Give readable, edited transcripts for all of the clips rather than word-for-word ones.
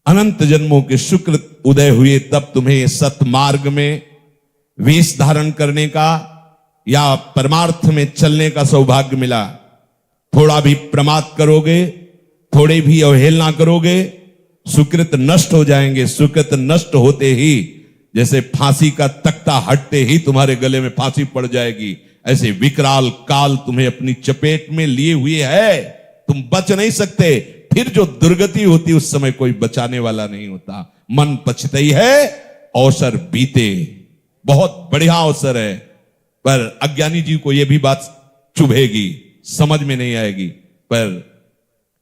अनंत जन्मों के शुक्र उदय हुए तब तुम्हें सतमार्ग में वेश धारण करने का या परमार्थ में चलने का सौभाग्य मिला। थोड़ा भी प्रमाद करोगे, थोड़े भी अवहेलना करोगे, सुकृत नष्ट हो जाएंगे। सुकृत नष्ट होते ही जैसे फांसी का तख्ता हटते ही तुम्हारे गले में फांसी पड़ जाएगी, ऐसे विकराल काल तुम्हें अपनी चपेट में लिए हुए है, तुम बच नहीं सकते। फिर जो दुर्गति होती उस समय कोई बचाने वाला नहीं होता। मन पछतई है, अवसर बीते। बहुत बढ़िया अवसर है, पर अज्ञानी जी को यह भी बात चुभेगी, समझ में नहीं आएगी, पर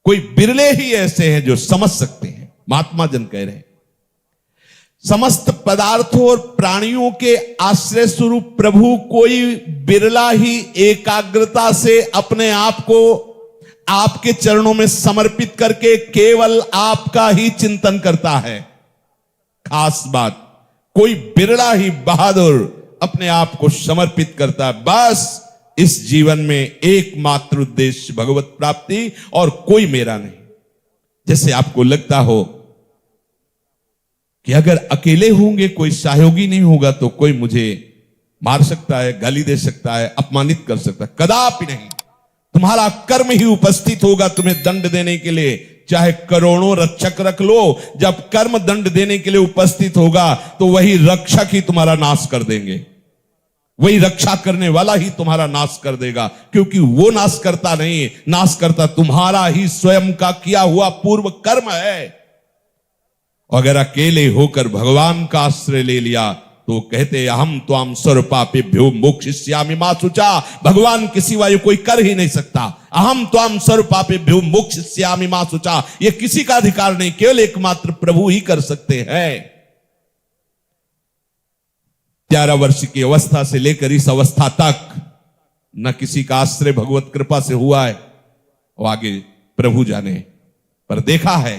कोई बिरले ही ऐसे हैं जो समझ सकते हैं। महात्मा जन कह रहे हैं, समस्त पदार्थों और प्राणियों के आश्रय स्वरूप प्रभु कोई बिरला ही एकाग्रता से अपने आप को आपके चरणों में समर्पित करके केवल आपका ही चिंतन करता है। खास बात, कोई बिरला ही बहादुर अपने आप को समर्पित करता है। बस इस जीवन में एकमात्र उद्देश्य भगवत प्राप्ति और कोई मेरा नहीं। जैसे आपको लगता हो कि अगर अकेले होंगे, कोई सहयोगी नहीं होगा, तो कोई मुझे मार सकता है, गाली दे सकता है, अपमानित कर सकता है। कदापि नहीं। तुम्हारा कर्म ही उपस्थित होगा तुम्हें दंड देने के लिए। चाहे करोड़ों रक्षक रख लो, जब कर्म दंड देने के लिए उपस्थित होगा तो वही रक्षक ही तुम्हारा नाश कर देंगे, वही रक्षा करने वाला ही तुम्हारा नाश कर देगा। क्योंकि वो नाश करता नहीं, नाश करता तुम्हारा ही स्वयं का किया हुआ पूर्व कर्म है। अगर अकेले होकर भगवान का आश्रय ले लिया तो कहते अहम त्वाम सर्वपापेभ्यो मोक्षयिष्यामि मा शुचा। भगवान के सिवा ये कोई कर ही नहीं सकता। अहम त्वाम सर्वपापेभ्यो मोक्षयिष्यामि मा शुचा, ये किसी का अधिकार नहीं, केवल एकमात्र प्रभु ही कर सकते हैं। 11 वर्ष की अवस्था से लेकर इस अवस्था तक न किसी का आश्रय भगवत कृपा से हुआ है, और आगे प्रभु जाने। पर देखा है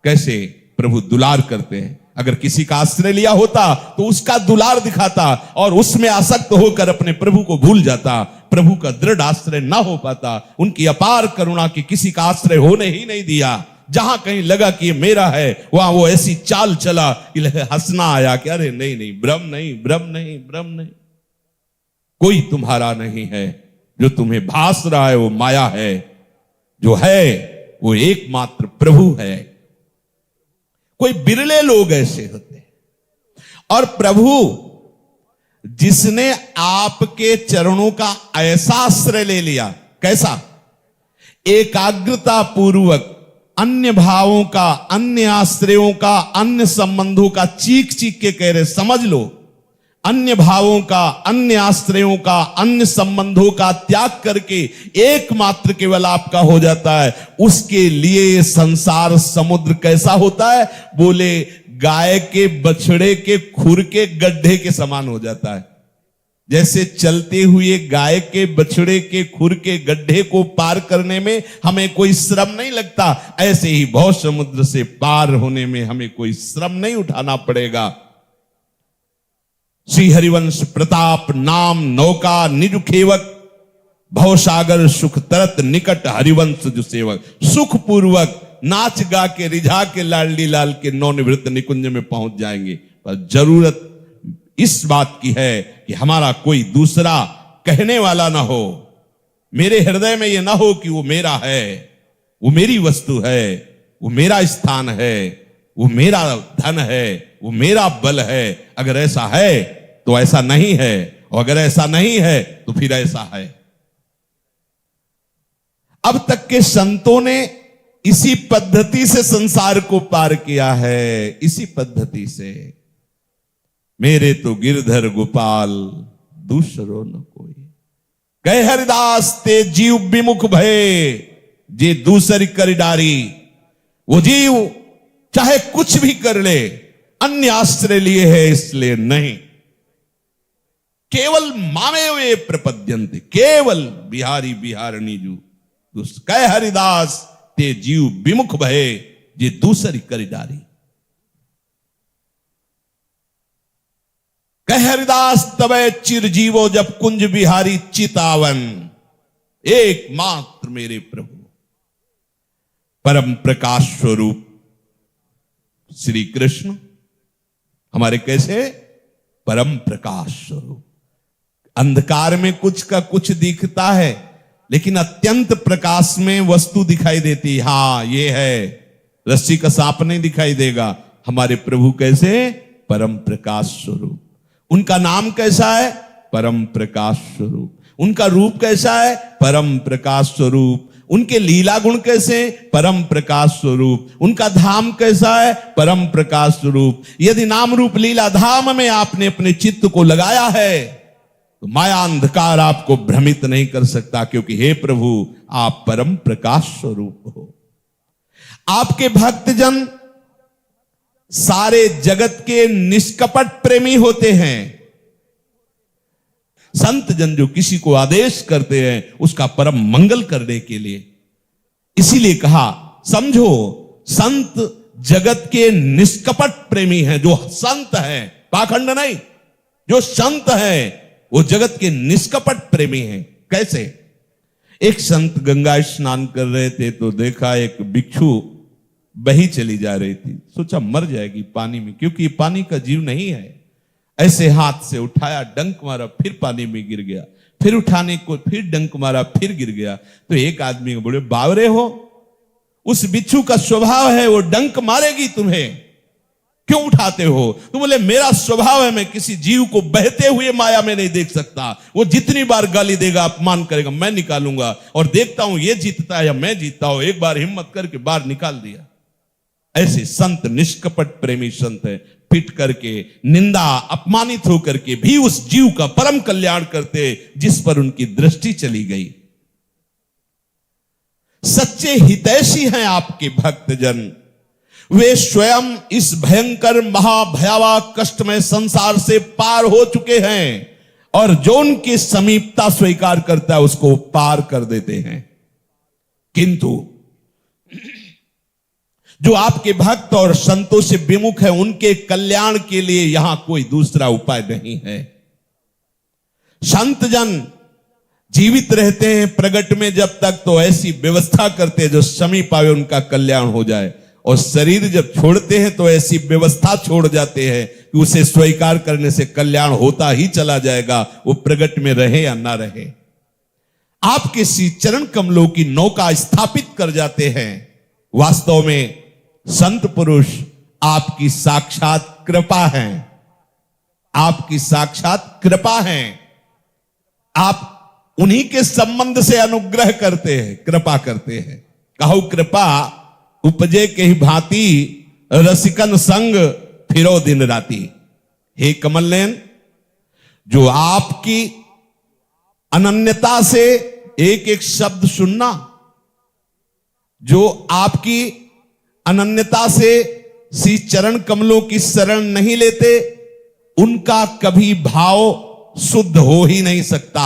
कैसे प्रभु दुलार करते हैं। अगर किसी का आश्रय लिया होता तो उसका दुलार दिखाता और उसमें आसक्त होकर अपने प्रभु को भूल जाता। प्रभु का दृढ़ आश्रय ना हो पाता। उनकी अपार करुणा की किसी का आश्रय होने ही नहीं दिया। जहां कहीं लगा कि ये मेरा है, वहां वो ऐसी चाल चला कि हंसना आया कि अरे नहीं नहीं, भ्रम नहीं, भ्रम नहीं, भ्रम नहीं, कोई तुम्हारा नहीं है। जो तुम्हें भास रहा है वो माया है, जो है वो एकमात्र प्रभु है। कोई बिरले लोग ऐसे होते हैं। और प्रभु जिसने आपके चरणों का ऐसा आश्रय ले लिया, कैसा? एकाग्रता पूर्वक अन्य भावों का, अन्य आश्रयों का, अन्य संबंधों का चीख चीख के कह रहे, समझ लो, अन्य भावों का, अन्य आश्रयों का, अन्य संबंधों का त्याग करके एकमात्र केवल आपका हो जाता है। उसके लिए संसार समुद्र कैसा होता है? बोले गाय के बछड़े के खुर के गड्ढे के समान हो जाता है। जैसे चलते हुए गाय के बछड़े के खुर के गड्ढे को पार करने में हमें कोई श्रम नहीं लगता, ऐसे ही भव समुद्र से पार होने में हमें कोई श्रम नहीं उठाना पड़ेगा। श्री हरिवंश प्रताप नाम नौका निज खेवक, भवसागर सुख तरत निकट हरिवंश जो सेवक। सुख पूर्वक नाच गा के रिझा के लाडली लाल के नवनिवृत्त निकुंज में पहुंच जाएंगे। पर जरूरत इस बात की है कि हमारा कोई दूसरा कहने वाला ना हो। मेरे हृदय में यह ना हो कि वो मेरा है, वो मेरी वस्तु है, वो मेरा स्थान है, वो मेरा धन है, वो मेरा बल है। अगर ऐसा है तो ऐसा नहीं है, और अगर ऐसा नहीं है तो फिर ऐसा है। अब तक के संतों ने इसी पद्धति से संसार को पार किया है, इसी पद्धति से। मेरे तो गिरधर गोपाल दूसरो न कोई, कहे हरिदास ते जीव विमुख भये, जे दूसरी कर डारी। वो जीव चाहे कुछ भी कर ले, अन्य आश्रय लिए है इसलिए नहीं। केवल मामेवे प्रपद्यन्ते, केवल बिहारी बिहारणी जू। कह हरिदास ते जीव विमुख भये, जे दूसरी कर डारी। कह हरिदास तबे चिरजीवो, जब कुंज बिहारी चितावन। एकमात्र मेरे प्रभु परम प्रकाश स्वरूप श्री कृष्ण हमारे कैसे परम प्रकाश स्वरूप। अंधकार में कुछ का कुछ दिखता है, लेकिन अत्यंत प्रकाश में वस्तु दिखाई देती। हां, ये है, रस्सी का सांप नहीं दिखाई देगा। हमारे प्रभु कैसे परम प्रकाश स्वरूप। उनका नाम कैसा है? परम प्रकाश स्वरूप। उनका रूप कैसा है? परम प्रकाश स्वरूप। उनके लीला गुण कैसे? परम प्रकाश स्वरूप। उनका धाम कैसा है? परम प्रकाश स्वरूप। यदि नाम रूप लीला धाम में आपने अपने चित्त को लगाया है तो माया अंधकार आपको भ्रमित नहीं कर सकता, क्योंकि हे प्रभु आप परम प्रकाश स्वरूप हो। आपके भक्तजन सारे जगत के निष्कपट प्रेमी होते हैं। संत जन जो किसी को आदेश करते हैं उसका परम मंगल करने के लिए, इसीलिए कहा समझो संत जगत के निष्कपट प्रेमी हैं। जो संत हैं, पाखंड नहीं, जो संत हैं वो जगत के निष्कपट प्रेमी हैं। कैसे? एक संत गंगा स्नान कर रहे थे तो देखा एक भिक्षु बही चली जा रही थी। सोचा मर जाएगी पानी में, क्योंकि ये पानी का जीव नहीं है। ऐसे हाथ से उठाया, डंक मारा, फिर पानी में गिर गया। फिर उठाने को फिर डंक मारा, फिर गिर गया। तो एक आदमी को बोले बावरे हो, उस बिच्छू का स्वभाव है वो डंक मारेगी तुम्हें, क्यों उठाते हो? तो बोले मेरा स्वभाव है, मैं किसी जीव को बहते हुए माया में नहीं देख सकता। वो जितनी बार गाली देगा, अपमान करेगा, मैं निकालूंगा और देखता हूं ये जीतता है या मैं जीतता हूं। एक बार हिम्मत करके बाहर निकाल दिया। ऐसे संत निष्कपट प्रेमी संत है। पिट करके, निंदा, अपमानित होकर के भी उस जीव का परम कल्याण करते जिस पर उनकी दृष्टि चली गई। सच्चे हितैषी हैं आपके भक्तजन। वे स्वयं इस भयंकर महाभयावह कष्टमय संसार से पार हो चुके हैं और जो उनकी समीपता स्वीकार करता है उसको पार कर देते हैं। किंतु जो आपके भक्त और संतों से विमुख है, उनके कल्याण के लिए यहां कोई दूसरा उपाय नहीं है। संत जन जीवित रहते हैं प्रगट में जब तक तो ऐसी व्यवस्था करते हैं जो समीप आवे उनका कल्याण हो जाए, और शरीर जब छोड़ते हैं तो ऐसी व्यवस्था छोड़ जाते हैं कि उसे स्वीकार करने से कल्याण होता ही चला जाएगा, वो प्रगट में रहे या ना रहे। आपके श्री चरण कमलों की नौका स्थापित कर जाते हैं। वास्तव में संत पुरुष आपकी साक्षात कृपा है, आपकी साक्षात कृपा है। आप उन्हीं के संबंध से अनुग्रह करते हैं, कृपा करते हैं। कहू कृपा उपजे के ही भांति, रसिकन संग फिरो दिन राती। हे कमल नयन, जो आपकी अनन्यता से एक एक शब्द सुनना, जो आपकी अनन्यता से श्री चरण कमलों की शरण नहीं लेते, उनका कभी भाव शुद्ध हो ही नहीं सकता।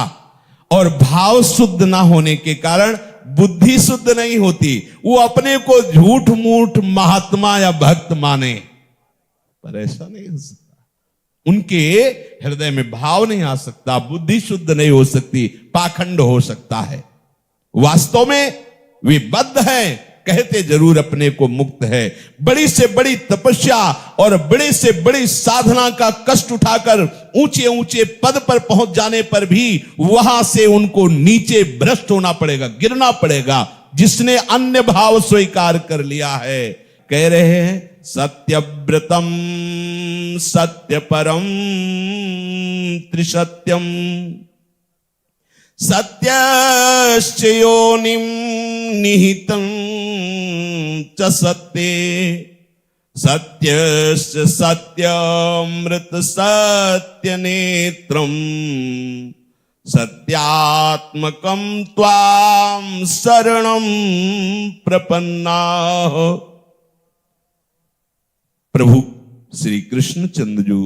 और भाव शुद्ध ना होने के कारण बुद्धि शुद्ध नहीं होती। वो अपने को झूठ मूठ महात्मा या भक्त माने, पर ऐसा नहीं हो सकता। उनके हृदय में भाव नहीं आ सकता, बुद्धि शुद्ध नहीं हो सकती, पाखंड हो सकता है। वास्तव में वे बद्ध हैं, कहते जरूर अपने को मुक्त है। बड़ी से बड़ी तपस्या और बड़े से बड़ी साधना का कष्ट उठाकर ऊंचे ऊंचे पद पर पहुंच जाने पर भी वहां से उनको नीचे भ्रष्ट होना पड़ेगा, गिरना पड़ेगा। जिसने अन्य भाव स्वीकार कर लिया है, कह रहे हैं सत्यव्रतम सत्यपरम त्रिसत्यम सत्यश्च योनिं निहितं च सत्ये सत्यश्च सत्यमृत सत्यनेत्रं सत्यात्मकं त्वां शरणं प्रपन्नाः। प्रभु श्री कृष्णचंद्र जो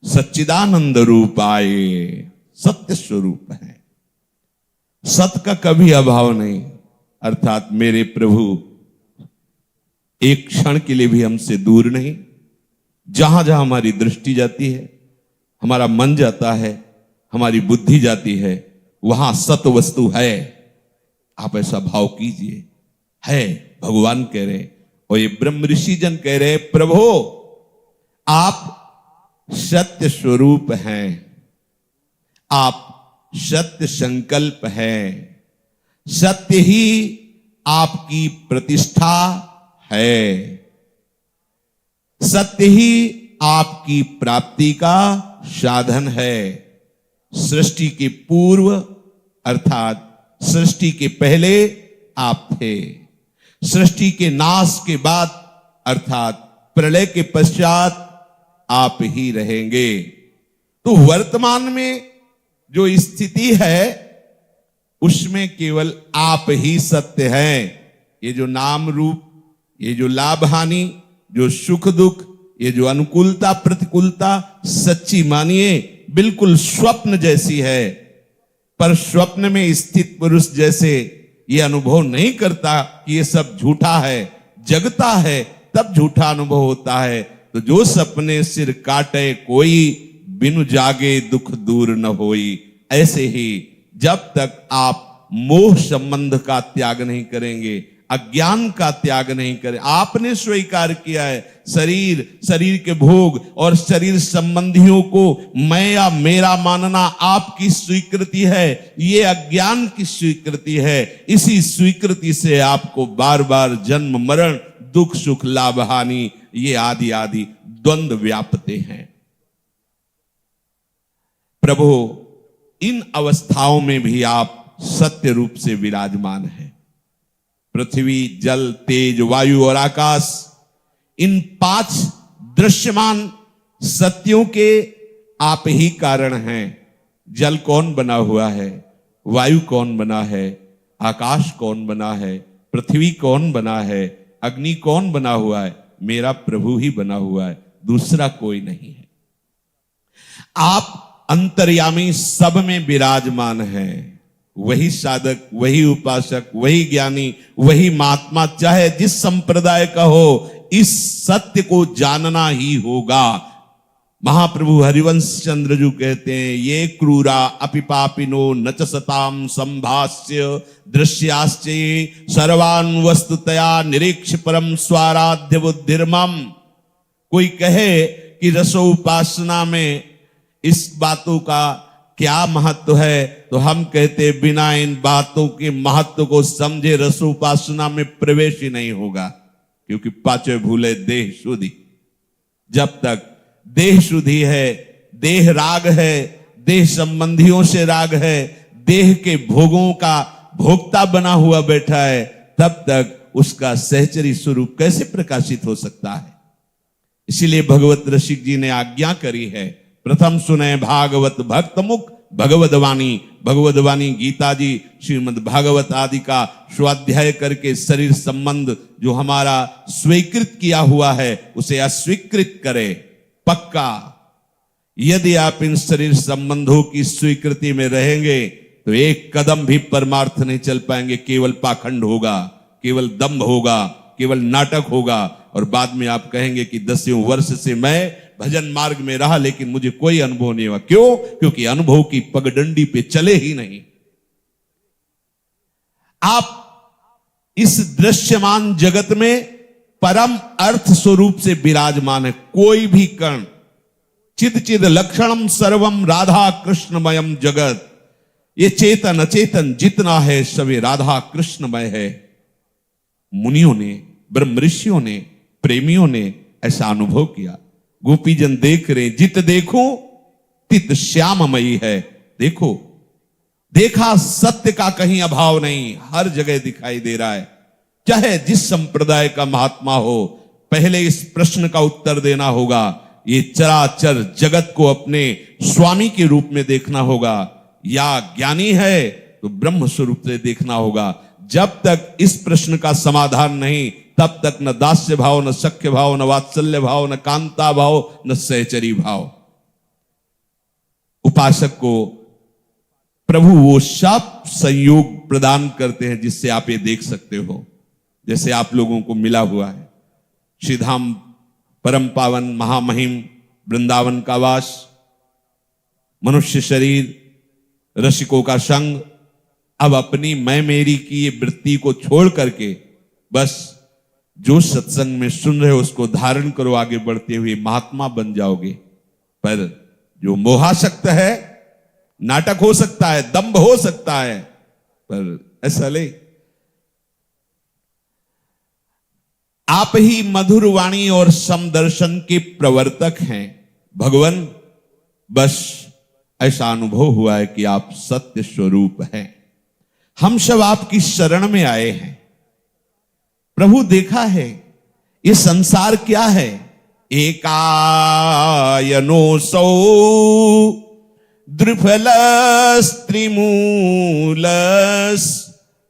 सच्चिदानंद रूप आए, सत्य स्वरूप है, सत्य का कभी अभाव नहीं। अर्थात मेरे प्रभु एक क्षण के लिए भी हमसे दूर नहीं। जहां जहां हमारी दृष्टि जाती है, हमारा मन जाता है, हमारी बुद्धि जाती है, वहां सत्य वस्तु है। आप ऐसा भाव कीजिए, है भगवान कह रहे हैं, और ये ब्रह्म ऋषि जन कह रहे, प्रभु आप सत्य स्वरूप हैं, आप सत्य संकल्प हैं, सत्य ही आपकी प्रतिष्ठा है, सत्य ही आपकी प्राप्ति का साधन है। सृष्टि के पूर्व अर्थात सृष्टि के पहले आप थे, सृष्टि के नाश के बाद अर्थात प्रलय के पश्चात आप ही रहेंगे। तो वर्तमान में जो स्थिति है उसमें केवल आप ही सत्य हैं। ये जो नाम रूप, ये जो लाभ हानि, जो सुख दुख, ये जो अनुकूलता प्रतिकूलता, सच्ची मानिए बिल्कुल स्वप्न जैसी है। पर स्वप्न में स्थित पुरुष जैसे ये अनुभव नहीं करता कि ये सब झूठा है, जगता है तब झूठा अनुभव होता है। तो जो सपने सिर काटे कोई, बिनु जागे दुख दूर न होई। ऐसे ही जब तक आप मोह संबंध का त्याग नहीं करेंगे, अज्ञान का त्याग नहीं करें, आपने स्वीकार किया है शरीर, शरीर के भोग और शरीर संबंधियों को मैं या मेरा मानना आपकी स्वीकृति है, ये अज्ञान की स्वीकृति है। इसी स्वीकृति से आपको बार बार जन्म मरण, दुख सुख, लाभ हानि, ये आदि आदि द्वंद्व व्यापते हैं। प्रभु इन अवस्थाओं में भी आप सत्य रूप से विराजमान हैं। पृथ्वी, जल, तेज, वायु और आकाश, इन 5 दृश्यमान सत्यों के आप ही कारण हैं। जल कौन बना हुआ है, वायु कौन बना है, आकाश कौन बना है, पृथ्वी कौन बना है, अग्नि कौन बना हुआ है? मेरा प्रभु ही बना हुआ है, दूसरा कोई नहीं है। आप अंतर्यामी सब में विराजमान हैं। वही साधक, वही उपासक, वही ज्ञानी, वही महात्मा चाहे जिस संप्रदाय का हो, इस सत्य को जानना ही होगा। महाप्रभु हरिवंश चंद्र जी कहते हैं, ये क्रूरा अपिपापिनो न च सताम संभाष्य दृश्याश्चये सर्वान् वस्तुतया निरीक्ष परम स्वाराध्य बुद्धिर्मम। कोई कहे कि रसोपासना में इस बातों का क्या महत्व है, तो हम कहते बिना इन बातों के महत्व को समझे रसोपासना में प्रवेश ही नहीं होगा। क्योंकि पांचों भूले देह शुद्धि। जब तक देह शुद्धि है, देह राग है, देह संबंधियों से राग है, देह के भोगों का भोक्ता बना हुआ बैठा है, तब तक उसका सहचरी स्वरूप कैसे प्रकाशित हो सकता है? इसीलिए भगवत रसिक जी ने आज्ञा करी है, प्रथम सुने भागवत भक्त मुख भगवदवाणी। भगवदवाणी गीता जी, श्रीमद् भागवत आदि का स्वाध्याय करके शरीर संबंध जो हमारा स्वीकृत किया हुआ है उसे अस्वीकृत करे। पक्का यदि आप इन शरीर संबंधों की स्वीकृति में रहेंगे तो एक कदम भी परमार्थ नहीं चल पाएंगे। केवल पाखंड होगा, केवल दंभ होगा, केवल नाटक होगा। और बाद में आप कहेंगे कि 10वें वर्ष से मैं भजन मार्ग में रहा लेकिन मुझे कोई अनुभव नहीं हुआ। क्यों? क्योंकि अनुभव की पगडंडी पे चले ही नहीं। आप इस दृश्यमान जगत में परम अर्थ स्वरूप से विराजमान है। कोई भी कण, चिद चिद लक्षणम सर्वम राधा कृष्णमयम जगत। ये चेतन अचेतन जितना है सभी राधा कृष्णमय है। मुनियों ने, ब्रह्म ऋषियों ने, प्रेमियों ने ऐसा अनुभव किया। गोपीजन देख रहे, जित देखो तित श्याममयी है। देखो, देखा सत्य का कहीं अभाव नहीं, हर जगह दिखाई दे रहा है। चाहे जिस संप्रदाय का महात्मा हो, पहले इस प्रश्न का उत्तर देना होगा। ये चराचर जगत को अपने स्वामी के रूप में देखना होगा, या ज्ञानी है तो ब्रह्म स्वरूप से देखना होगा। जब तक इस प्रश्न का समाधान नहीं, तब तक न दास्य भाव, न सख्य भाव, न वात्सल्य भाव, न कांता भाव, न सहचरी भाव। उपासक को प्रभु वो सब संयोग प्रदान करते हैं जिससे आप ये देख सकते हो। जैसे आप लोगों को मिला हुआ है श्रीधाम, परम पावन महामहिम वृंदावन का वास, मनुष्य शरीर, रसिकों का संग। अब अपनी मैं मेरी की ये वृत्ति को छोड़ करके बस जो सत्संग में सुन रहे हो उसको धारण करो, आगे बढ़ते हुए महात्मा बन जाओगे। पर जो मोहासक्त है, नाटक हो सकता है, दंभ हो सकता है, पर ऐसा ले। आप ही मधुर वाणी और समदर्शन के प्रवर्तक हैं भगवान। बस ऐसा अनुभव हुआ है कि आप सत्य स्वरूप हैं। हम सब आपकी शरण में आए हैं प्रभु। देखा है ये संसार क्या है। एकायनो सौ द्रुफलस त्रिमूलस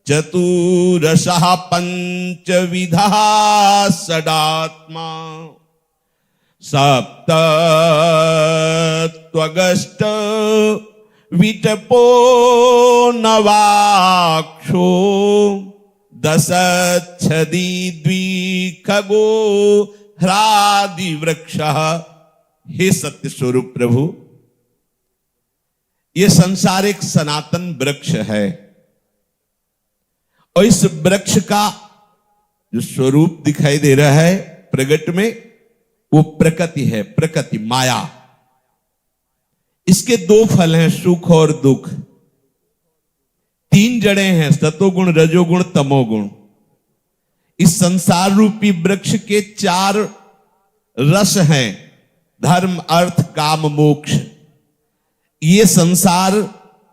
चतुरशः पंचविधा सदात्मा सप्तत्वगष्ट विटपो नवाक्षो दशच्छदी द्विखगो ह्रादि वृक्ष। हे सत्य स्वरूप प्रभु, ये संसार एक सनातन वृक्ष है और इस वृक्ष का जो स्वरूप दिखाई दे रहा है प्रगट में, वो प्रकृति है, प्रकृति माया। इसके दो फल हैं, सुख और दुख। तीन जड़ें हैं, सतोगुण, रजोगुण, तमोगुण। इस संसार रूपी वृक्ष के चार रस हैं, धर्म, अर्थ, काम, मोक्ष। ये संसार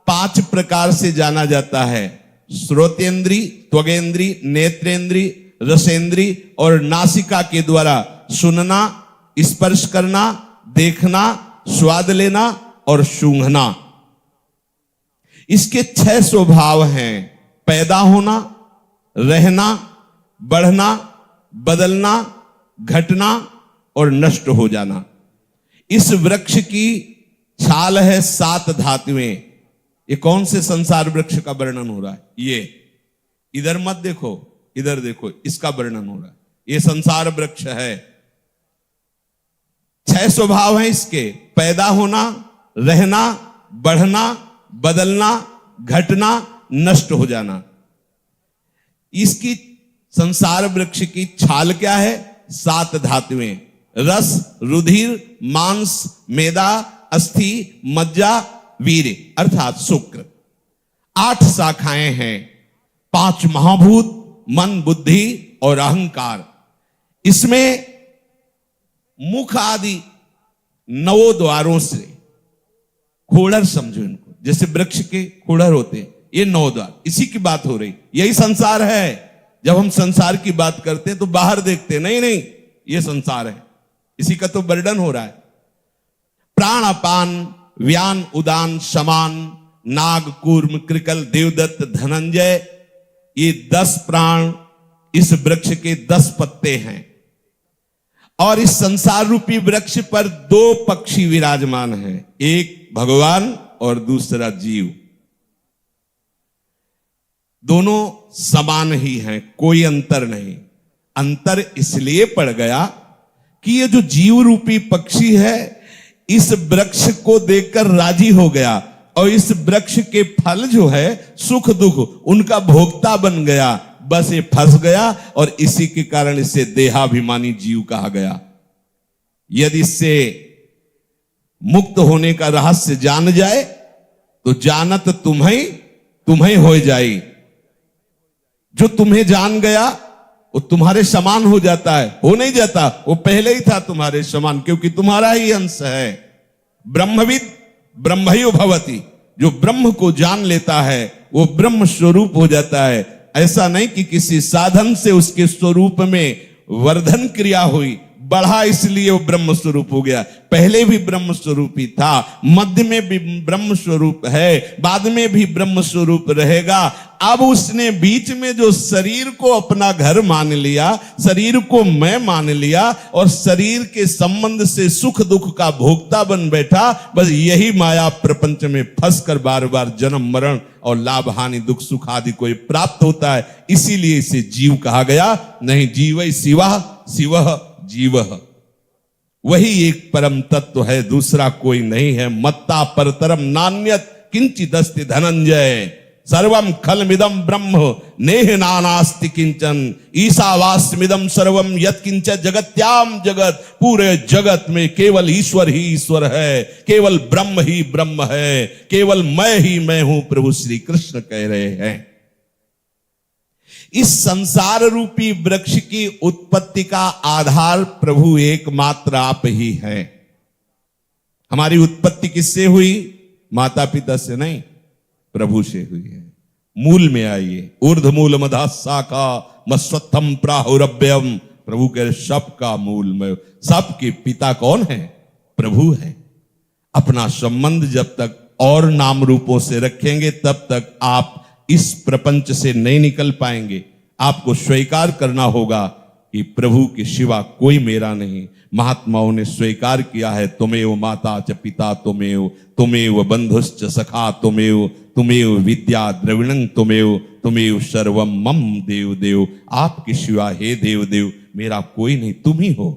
5 प्रकार से जाना जाता है। श्रोतेंद्री, त्वगेंद्री, नेत्रेंद्री, रसेंद्री और नासिका के द्वारा सुनना, स्पर्श करना, देखना, स्वाद लेना और सूंघना। इसके 6 स्वभाव हैं, पैदा होना, रहना, बढ़ना, बदलना, घटना और नष्ट हो जाना। इस वृक्ष की छाल है 7 धातुएं। ये कौन से संसार वृक्ष का वर्णन हो रहा है? ये इधर मत देखो, इधर देखो, इसका वर्णन हो रहा है। ये संसार वृक्ष है। 6 स्वभाव हैं इसके, पैदा होना, रहना, बढ़ना, बदलना, घटना, नष्ट हो जाना। इसकी संसार वृक्ष की छाल क्या है? 7 धातुएं, रस, रुधिर, मांस, मेदा, अस्थि, मज्जा, वीर्य अर्थात शुक्र। 8 शाखाएं हैं, 5 महाभूत, मन, बुद्धि और अहंकार। इसमें मुख आदि 9 द्वारों से, खोड़र समझो इनको, जैसे वृक्ष के खोड़र होते हैं, ये 9 द्वार, इसी की बात हो रही। यही संसार है। जब हम संसार की बात करते हैं तो बाहर देखते हैं, नहीं नहीं ये संसार है, इसी का तो वर्णन हो रहा है। प्राण, अपान, व्यान, उदान, समान, नाग, कूर्म, कृकल, देवदत्त, धनंजय, ये 10 प्राण इस वृक्ष के 10 पत्ते हैं। और इस संसार रूपी वृक्ष पर 2 पक्षी विराजमान हैं, एक भगवान और दूसरा जीव। दोनों समान ही हैं, कोई अंतर नहीं। अंतर इसलिए पड़ गया कि ये जो जीव रूपी पक्षी है इस वृक्ष को देखकर राजी हो गया और इस वृक्ष के फल जो है सुख दुख उनका भोक्ता बन गया। बस ये फंस गया और इसी के कारण इसे देहाभिमानी जीव कहा गया। यदि इससे मुक्त होने का रहस्य जान जाए तो जानत तुम्हें हो जाए। जो तुम्हें जान गया वो तुम्हारे समान हो जाता है, हो नहीं जाता, वो पहले ही था तुम्हारे समान, क्योंकि तुम्हारा ही अंश है। ब्रह्मविद ब्रह्मयो भवति, जो ब्रह्म को जान लेता है वो ब्रह्म स्वरूप हो जाता है। ऐसा नहीं कि किसी साधन से उसके स्वरूप में वर्धन क्रिया हुई, बढ़ा इसलिए वो ब्रह्म स्वरूप हो गया। पहले भी ब्रह्म स्वरूप ही था, मध्य में भी ब्रह्म स्वरूप है, बाद में भी ब्रह्म स्वरूप रहेगा। अब उसने बीच में जो शरीर को अपना घर मान लिया, शरीर को मैं मान लिया और शरीर के संबंध से सुख दुख का भोक्ता बन बैठा। बस यही माया प्रपंच में फंसकर बार बार जन्म मरण और लाभ हानि दुख सुख आदि को प्राप्त होता है। इसीलिए इसे जीव कहा गया। नहीं, जीवै शिवः शिवः जीवः, वही एक परम तत्व है, दूसरा कोई नहीं है। मत्ता परतरम नान्यत किंचिदस्ति धनंजय। सर्वम खलमिदम ब्रह्म नेह नानास्ति किंचन ईशावास्यमिदम सर्वम यत्किंच जगत्याम जगत। पूरे जगत में केवल ईश्वर ही ईश्वर है, केवल ब्रह्म ही ब्रह्म है, केवल मैं ही मैं हूं, प्रभु श्री कृष्ण कह रहे हैं। इस संसार रूपी वृक्ष की उत्पत्ति का आधार प्रभु एकमात्र आप ही हैं। हमारी उत्पत्ति किससे हुई? माता पिता से नहीं, प्रभु से हुई है। मूल में आइए। ऊर्ध्वमूल मधा शाखा मस्वत्थम प्राहुरभ्यम। प्रभु कह रहे सबका मूल में, सबके पिता कौन है? प्रभु है। अपना संबंध जब तक और नाम रूपों से रखेंगे तब तक आप इस प्रपंच से नहीं निकल पाएंगे। आपको स्वीकार करना होगा कि प्रभु के सिवा कोई मेरा नहीं। महात्माओं ने स्वीकार किया है, तुमेव माता च पिता तुमेव, तुमेव बंधुश्च सखा तुमेव, तुमेव विद्या द्रविणं तुमेव, तुमेव सर्वम मम देव देव। आपके सिवा हे देव देव मेरा कोई नहीं, तुम ही हो।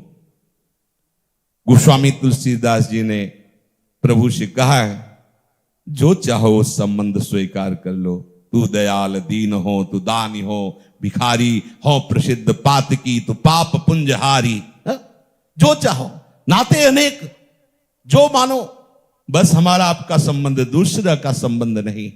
गोस्वामी तुलसीदास जी ने प्रभु से कहा है, जो चाहो उस संबंध स्वीकार कर लो। तू दयाल दीन हो, तू दानी हो, भिखारी हो प्रसिद्ध पातकी, तू पाप पुंजहारी। जो चाहो, नाते अनेक, जो मानो, बस हमारा आपका संबंध दूसरा का संबंध नहीं है।